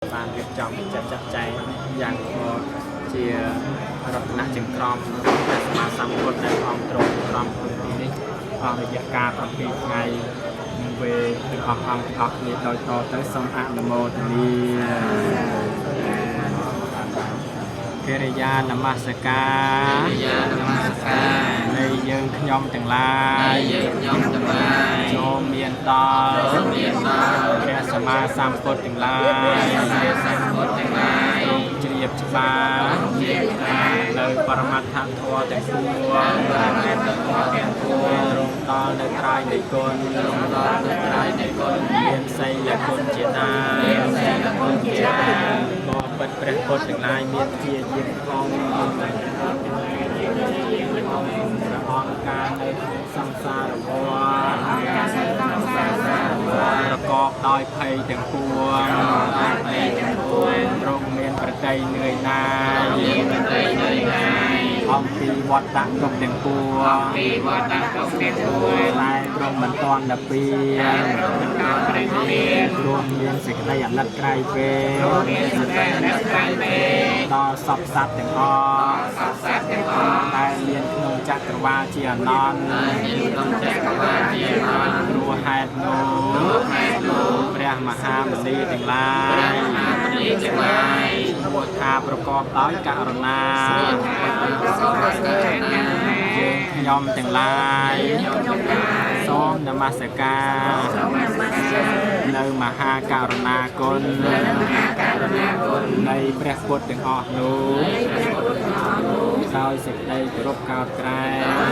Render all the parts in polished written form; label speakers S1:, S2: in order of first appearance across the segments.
S1: បានរៀបចំចាត់ចែងយ៉ាងជារតនៈជាក្រមព្រះសម្មាសម្ពុទ្ធដែលអង្គទ្រង់ក្រមទីនេះអស់រយៈកាល7ថ្ងៃវេទាំងអស់អង្គទាំងអស់គ្នាដោយតទៅសូមអនុមោទនាកិរិយានមស្ការនៃយើងខ្ញុំទាំងឡាយចូលមានដល់ព្រះសម្មាសម្ពុទ្ធទាំងឡាយជ្រាបច្បាស់នៅបរមត្ថធម៌ទាំងពួងរងដល់នៅត្រៃនៃគុណមានសីលគុណជាតាក៏ពិតព្រះពុទ្ធទាំងឡាយមានជាយាមផងព្រះអង្គការនៅសង្សារវដ្តប្រកបដោយភ័យទាំងពួងទ្រង់មានប្រតិនឿយណាយអំពីវត្តគ្រប់ទាំងពួងតែទ្រង់មិនទាន់ដល់ពីទ្រង់មានសេចក្តីអាណិតក្រៃពេលដល់សពសត្វទាំងអស់ដែលមានក្នុងចក្រវាលជាអនន្តព្រោះហេតុនោះព្រះមហាមុនីទាំងឡាយពុទ្ធថាប្រកបដោយករុណាយើងខ្ញុំទាំងឡាយសូមនមស្ការនៅមហាករុណាគុណនៃព្រះពុទ្ធទាំងអស់នោះដោយសេចក្តីគោរពកោតក្រែង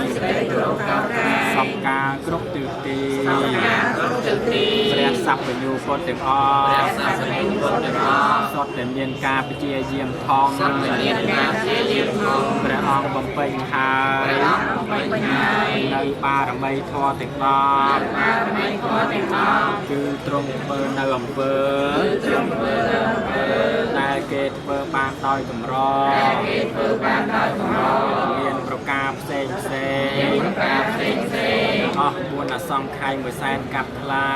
S1: សពការគ្រប់ទិសទីព្រះសព្វញ្ញូពុទ្ធទាំងអស់សុទ្ធតែមានការព្យាយាមធំព្រះអង្គបំពេញហើយនៅបារមីធម៌ទាំង10គឺទ្រង់ធ្វើនៅអំពើដែលគេធ្វើបានដោយកម្រមានប្រការផ្សេងអស់4អសង្ខ័យ1សែនកាប់ខ្លា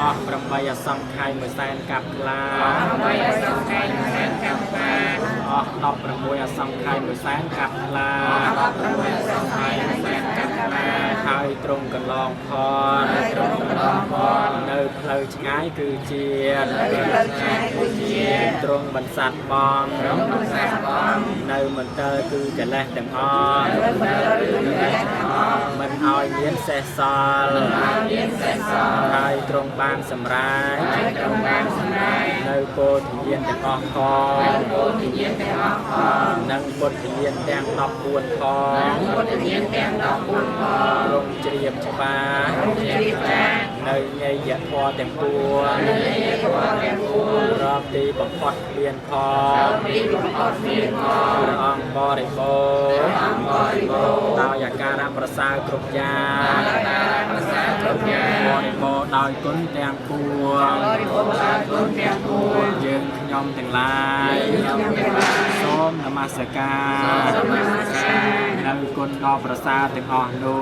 S1: អស់8អសង្ខ័យ1សែនកាប់ខ្លាអស់16អសង្ខ័យ1សែនកាប់ខ្លាហើយទ្រង់កន្លងផលនៅផ្លូវឆ្ងាយគឺជាទ្រង់បន្សាត់បងនៅមន្ទិលគឺកិលេសទាំងអស់មិនឲ្យមានសេះសល់ហើយទ្រង់បានសម្រេចនៅពោធិញ្ញាណទាំងអស់ផងនិងពុទ្ធញ្ញាណទាំង14ផងទ្រង់ជ្រាបច្បាស់នៅញយធម៌ទាំងពួងរកទីបំផុតមានផងព្រះអង្គបរិបូរណ៍ដោយអាការៈប្រសើរគ្រប់យ៉ាងបរិបូរណ៍ដោយគុណទាំងពួងយើងខ្ញុំទាំងឡាយសូមនមស្ការនៅគុណដ៏ប្រសើរទាំងអស់នោះ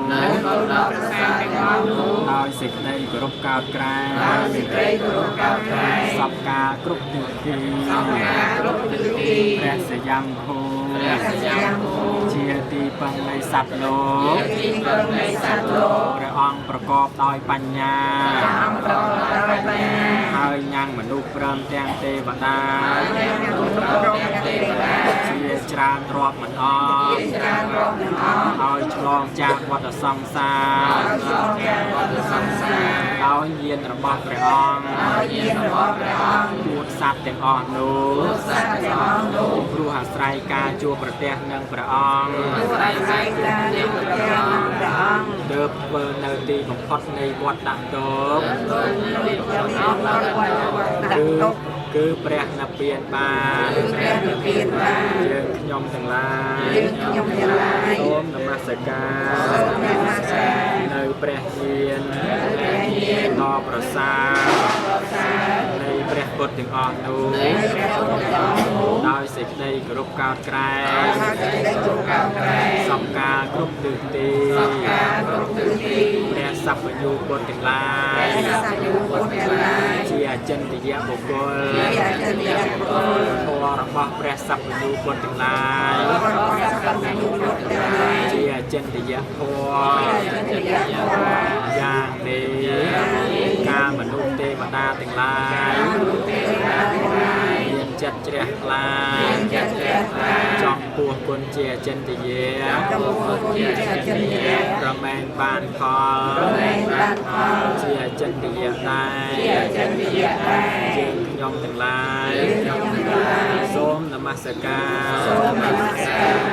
S1: ដោយសេចក្តីគោរពកោតក្រែងសពការគ្រប់ទិសទីព្រះសយំភូជាទីពឹងនៃសត្វលោកព្រះអង្គប្រកបដោយបញ្ញាហើយញ៉ាំងមនុស្សព្រមទាំងទេវតាជាច្រើនរាប់មិនអស់ឲ្យឆ្លងចាកវដ្តសង្សារដោយញាណរបស់ព្រះអង្គពួតសត្វទាំងអស់នោះព្រោះអាស្រ័យការជួបប្រទះនឹងព្រះអង្គទើបធ្វើនៅទីបំផុតនៃវត្តដាក់ទោបគឺព្រះនិព្វានបានយើងខ្ញុំទាំងឡាយសូមនមស្ការនៅព្រះញាណដ៏ប្រសើរនៃព្រះពុ ពុទ្ធទាំងអស់នោះដោយសេចក្តីគោរពកោតក្រែងសំការគ្រប់ទិសទីព្រះសព្វញ្ញូពុទ្ធទាំងឡាយជាអចិន្ត្រយបុគ្គលធម៌របស់ព្រះសព្វញ្ញូពុទ្ធទាំងឡាយជាអចិន្ត្រយធម៌យ៉ាងនេះការមនុស្សទេវតាទាំងឡាយមានចិត្តជ្រះថ្លាចង់ពោះគុណជាអចិន្ត្រយប្រមែងបានផលជាអចិន្ត្រយដែរយើងខ្ញុំទាំងឡាយសូមនមស្ការ